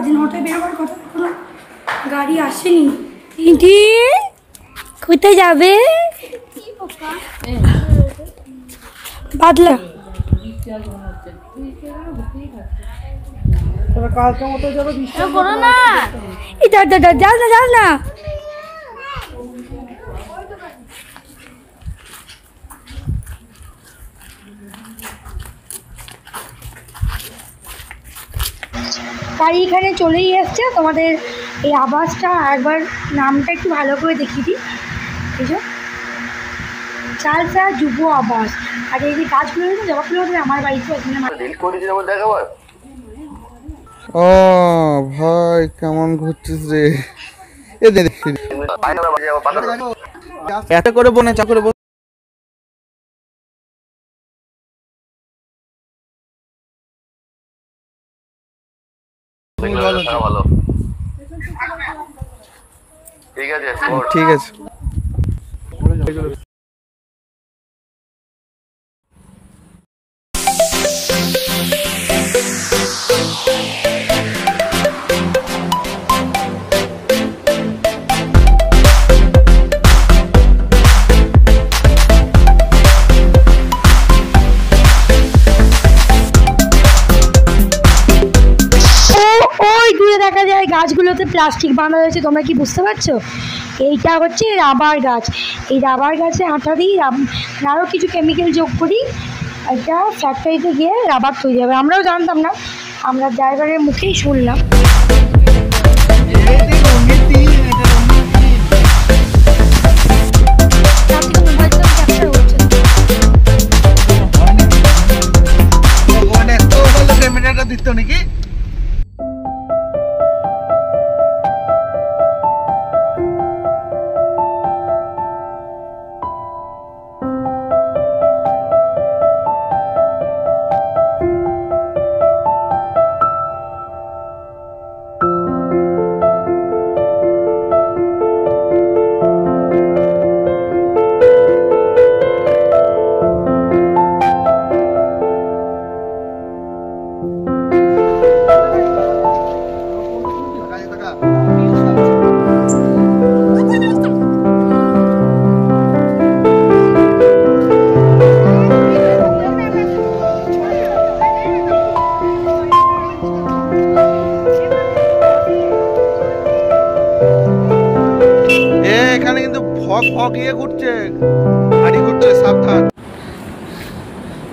বাজে, 9টায় বেরোবার কথা, এখনো গাড়ি আসেনি। ইন্টি কোথায় যাবে? বাদলা কালকে মতো যাবে, বিশ্বাস করো না। যাস না গাড়ি এখানে চলেই এসছে। তোমাদের এই আবাসটা একবার নামটা একটু ভালো করে দেখিয়ে দিই। বুঝো, চালসা যুব আবাস। আর এই যে গাছগুলো জবাগুলো আমার বাড়িতে ওখানে। ও ভাই কেমন ঘুরছিস রে? এত করে বনে চা করে ঠিক আছে। দেখা যায় গাছগুলোতে প্লাস্টিক বাঁধা হয়েছে, তোমরা কি বুঝতে পারছো? এইটা হচ্ছে রাবার গাছ। এই রাবার গাছে আঠা দিই, আরও কিছু কেমিক্যাল যোগ করি, এটা ফ্যাক্টরিতে গিয়ে রাবার তৈরি হবে। আমরাও জানতাম না, আমরা ড্রাইভারের মুখেই শুনলাম। দিত নাকি?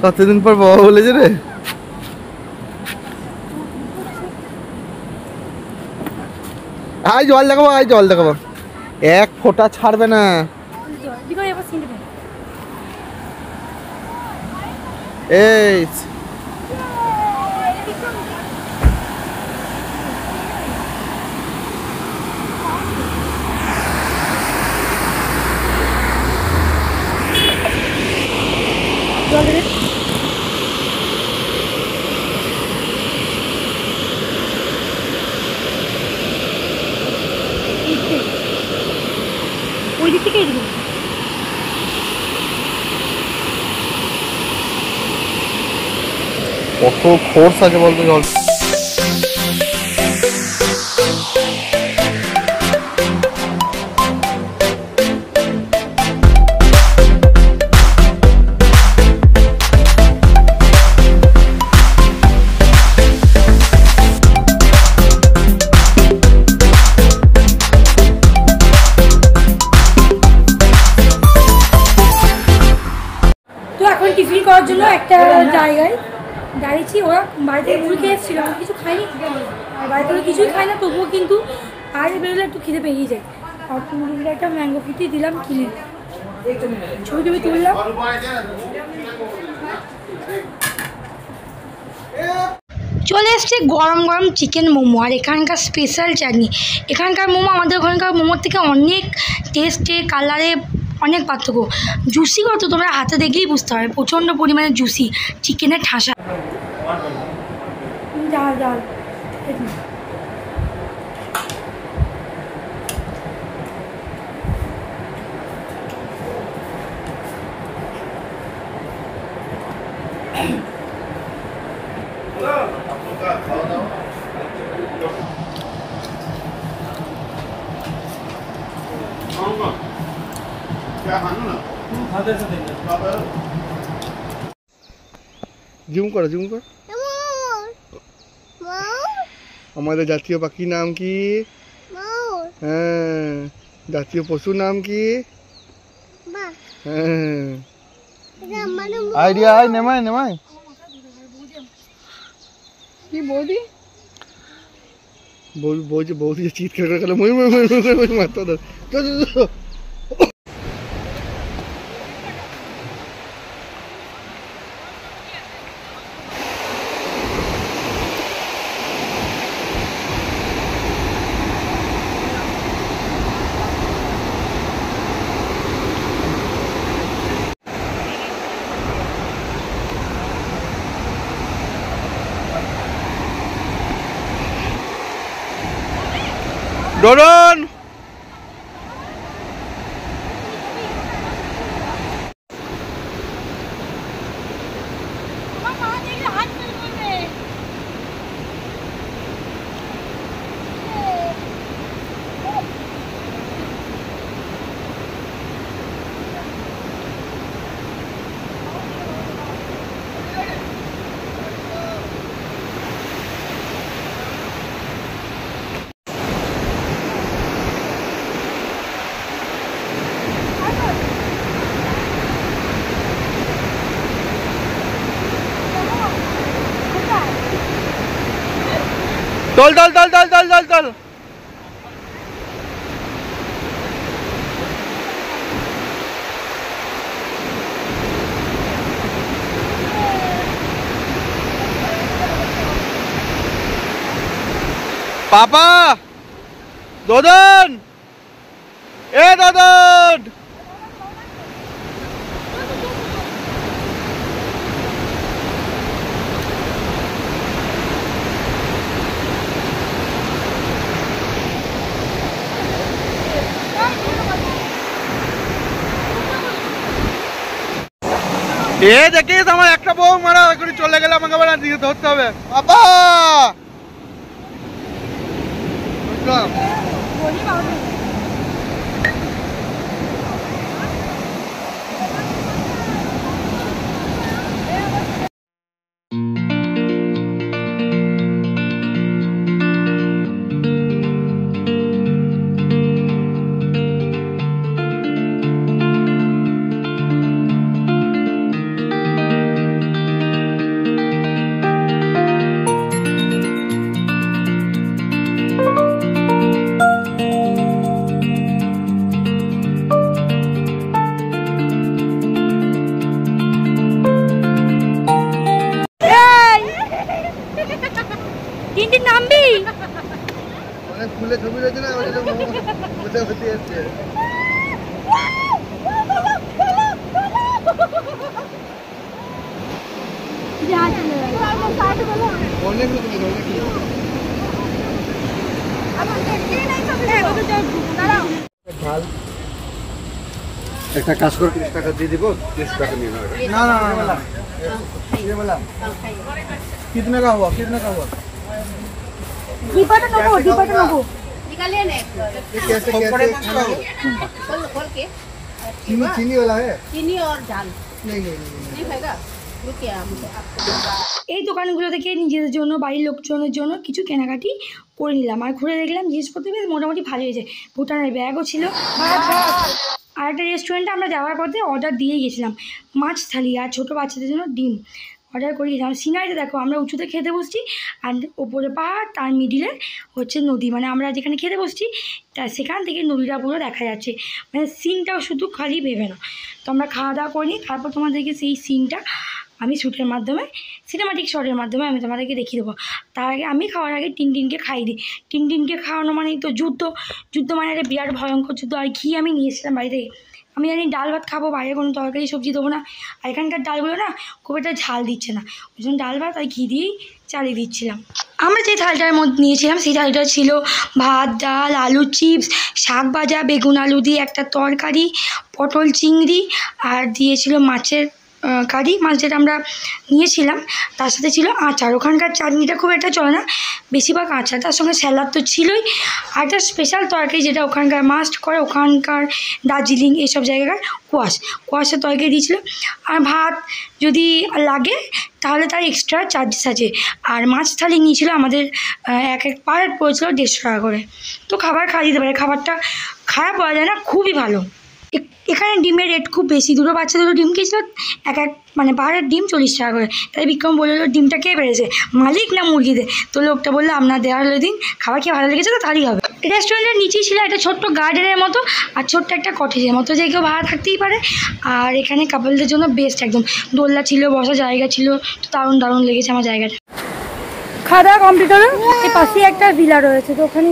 কতদিন পর বাবা বলেছে রে, আয় জল দেখাবো, আয় জল দেখাবো, এক ফোঁটা ছাড়বে না। এই ওই দিক থেকে এদিকে কত ফোর্স আছে বলতো জল। টিফিন করার জন্য একটা জায়গায় দাঁড়িয়েছি। ওরা বাড়িতে মুড়ি খেয়ে এসেছিল, আমি কিছু খাইনি, আর বাড়িতে কিছুই খাই না, তবুও কিন্তু বাইরে বেরোলে একটু খিদে পেয়ে যায়। আর মুড়ির একটা ম্যাঙ্গো ফ্রুটি দিলাম কিনে, ছবি টবি তুললাম। চলে এসছে গরম গরম চিকেন মোমো, আর এখানকার স্পেশাল চাটনি। এখানকার মোমো আমাদের ওখানকার মোমোর থেকে অনেক টেস্টে, কালারে অনেক পার্থক্য। জুসি কত তোমরা হাতে দেখলেই বুঝতে পারবে, প্রচণ্ড পরিমাণে জুসি, চিকেনের ঠাসা। ডাল ডাল খাওয়া দাওয়া জুম করো জুম করো। আমাদের জাতীয় পাখির নাম কি? হ্যাঁ। জাতীয় পশুর নাম কি? হ্যাঁ। আইডিয়া আয় নেমায় নেমায় কি বৌদি? বৌদি বৌদি চিৎকার করে গেল মই মই মই মই মই মারতো না। ডরন চল চল চল চল চল চল চল। পাপা দদন এ দদন এ দেখিস আমার একটা বউ মারা এখনই চলে গেলে আমাকে আবার দিয়ে ধরতে হবে। বাবা তিনটে নামবি অনেক ফুলে ছবি রয়েছে না ওটা মোটা হতে যাচ্ছে। অনেক লোক ঝাল একটা কাজ করে 30 টাকা দিয়ে দিব, 30 টাকা নিয়ে নাও। না না না না ये वाला कितने का हुआ दीपा तो नको निकालिए ना ये कैसे खोल के चीनी वाला है? चीनी और झाल नहीं नहीं खाएगा रुकिए এই দোকানগুলো থেকে নিজেদের জন্য বাড়ির লোকজনের জন্য কিছু কেনাকাটি করে নিলাম। আর ঘুরে দেখলাম জিনিসপত্র বেশ মোটামুটি ভালো হয়েছে। ভুটানের ব্যাগও ছিল। আর একটা রেস্টুরেন্টে আমরা যাওয়ার পথে অর্ডার দিয়ে গেছিলাম মাছ থালি আর ছোটো বাচ্চাদের জন্য ডিম অর্ডার করে গেছিলাম। সিনারিতে দেখো আমরা উঁচুতে খেতে বসছি আর ওপরে পাহাড়, তার মিডিলে হচ্ছে নদী, মানে আমরা যেখানে খেতে বসছি তা সেখান থেকে নদীটা পুরো দেখা যাচ্ছে, মানে সিনটাও শুধু খালি ভেবে না। তো আমরা খাওয়া দাওয়া করিনি, তারপর তোমাদেরকে সেই সিনটা আমি শ্যুটের মাধ্যমে, সিনেমাটিক শটের মাধ্যমে আমি তোমাদেরকে দেখিয়ে দেবো। তার আগে আমি খাওয়ার আগে টিনটিনকে খাইয়ে দিই। টিনটিনকে খাওয়ানো মানেই তো যুদ্ধ মানে একটা বিরাট ভয়ঙ্কর যুদ্ধ। আর ঘি আমি নিয়েছিলাম বাড়ি থেকে। আমি জানি ডাল ভাত খাবো, বাইরে কোনো তরকারি সবজি দেবো না। আর এখানকার ডালগুলো না খুব একটা ঝাল দিচ্ছে না, ওই জন্য ডাল ভাত আর ঘি দিয়েই চালিয়ে দিচ্ছিলাম। আমরা যে থালটার মধ্যে নিয়েছিলাম সেই থালটা ছিল ভাত, ডাল, আলু চিপস, শাক ভাজা, বেগুন আলু দিয়ে একটা তরকারি, পটল চিংড়ি আর দিয়েছিল মাছের কারি মাছ যেটা আমরা নিয়েছিলাম তার সাথে ছিল আচার। ওখানকার চাটনিটা খুব একটা চলে না, বেশিরভাগ আচার, তার সঙ্গে স্যালাড তো ছিলই। আর একটা স্পেশাল তরকারি যেটা ওখানকার মাস্ট করে, ওখানকার দার্জিলিং এইসব জায়গার কোয়াশের তরকারি দিয়েছিল। আর ভাত যদি লাগে তাহলে তার এক্সট্রা চার্জেস আছে। আর মাছ থালি নিয়েছিল আমাদের, এক পার পড়েছিল 150 টাকা করে। তো খাবার খাওয়া দিতে পারে, খাবারটা খারাপ বলা যায় না, খুবই ভালো। এখানে ডিমের রেট খুব বেশি, দুটো বাচ্চা দুটো ডিম খেয়েছিল, মানে পাহাড়ের ডিম 40 টাকা করে। তাই বিক্রম বললো ডিমটা কে পেরেছে, মালিক না মুরগিদের? তো লোকটা বললো আপনার দেওয়ার হলো দিন, খাবার খেয়ে ভালো লেগেছে তো তাহলেই হবে। রেস্টুরেন্টের নিচেই ছিল একটা ছোট্ট গার্ডেনের মতো আর ছোট্ট একটা কটেজের মতো, যে কেউ ভাড়া থাকতেই পারে। আর এখানে কাপলদের জন্য বেস্ট একদম, দোলনা ছিল, বসার জায়গা ছিল, তো দারুণ লেগেছে আমার জায়গাটা। খাওয়া দাওয়া কমপ্লিট হলো, এই পাশেই একটা ভিলা রয়েছে, তো ওখানে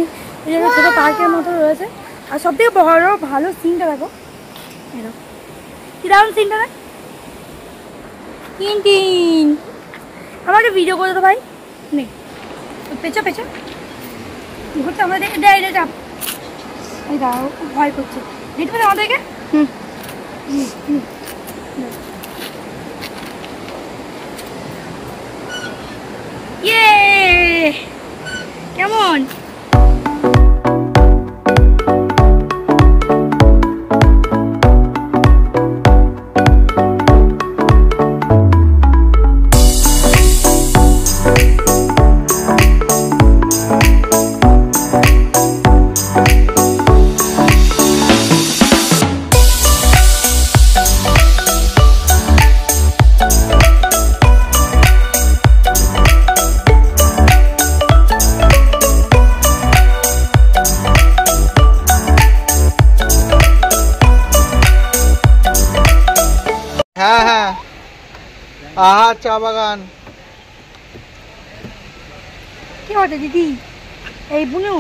ছোটো পার্কের মতো রয়েছে। আর সবথেকে বড় ভালো সিনটা দেখো, কি দারুণ সিনটা দেখ। টিন আমাকে ভিডিও করে তো ভাই নেই, পেছো ঘুরতে আমরা দেখে দেয় রে চাপ, এই দাও খুব ভয় করছে, দেখতে পাবে আমাদেরকে। ইয়ে কেমন হ্যাঁ আহা চা বাগান। কি হচ্ছে দিদি? এই বুনু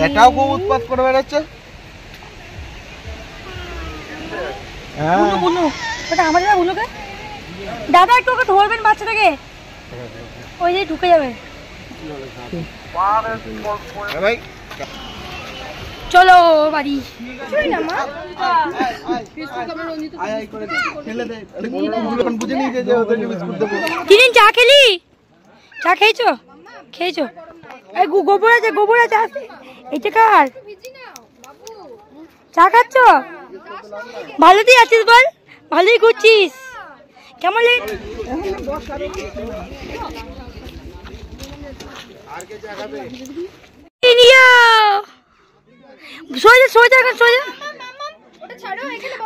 এটাও খুব উৎপাত করে বেড়াচ্ছে। বুনু ওটা আমাদের না, বুনুকে দাদা একটু ওকে ধরবেন বাচ্চাটাকে, ওই যে ঢুকে যাবে। ভাই চলো বাড়ি। কিরিন চা খেলি? চা খেয়েছো? এই গোবর আছে আসে, এটা কার? চা খাচ্ছ? ভালোতেই আছিস বল? ভালোই ঘুরছিস? কেমন লাগে?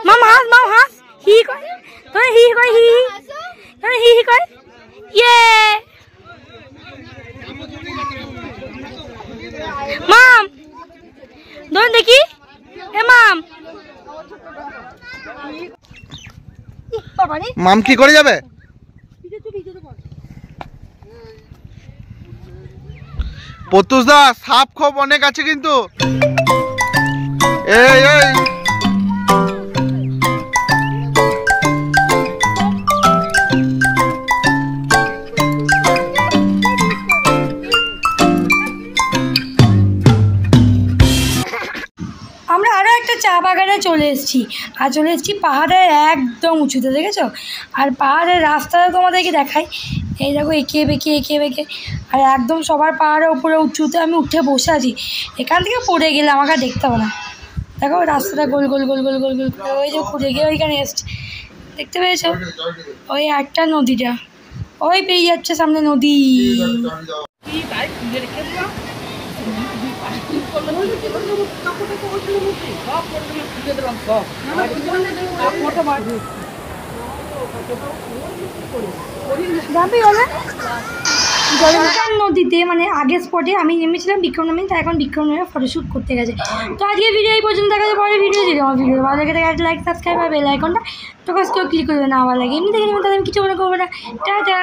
মাম হাস হি কয়, তোরা হি কয়, হি কয় ইয়ে মাম ধরুন দেখি। এ মাম কি করে যাবে? পতুস দা সাপ খোপ অনেক আছে কিন্তু। এই আমরা আরও একটা চা বাগানে চলে এসেছি, আর চলে এসেছি পাহাড়ের একদম উঁচুতে, দেখেছো? আর পাহাড়ের রাস্তাটা তোমাদেরকে দেখাই, এই দেখো এঁকে বেঁকে, আর একদম সবার পাহাড়ের উপরে উঁচুতে আমি উঠে বসে আছি। এখান থেকে পড়ে গেলে আমাকে আর দেখতে হবে না। দেখো রাস্তাটা গোল করে ওই যে ঘুরে গিয়ে ওইখানে এসছে, দেখতে পেয়েছো? ওই একটা নদীটা ওই পেরিয়ে যাচ্ছে সামনে নদী। নদীতে মানে আগের স্পটে আমি নেমেছিলাম, বিক্রম নামে, তাই এখন বিক্রম নামে ফটোশ্যুট করতে গেছে। তো আজকে ভিডিও এই পর্যন্ত দেখা যাবে, পরে ভিডিও দিলাম। আমার ভিডিও ভালো লাগে একটা লাইক সাবস্ক্রাইব আর বেল আইকনটা টোকাস কেউ ক্লিক করবে না, ভালো লাগে এমনি দেখে তাদের কিছু মনে করবে না। টাটা।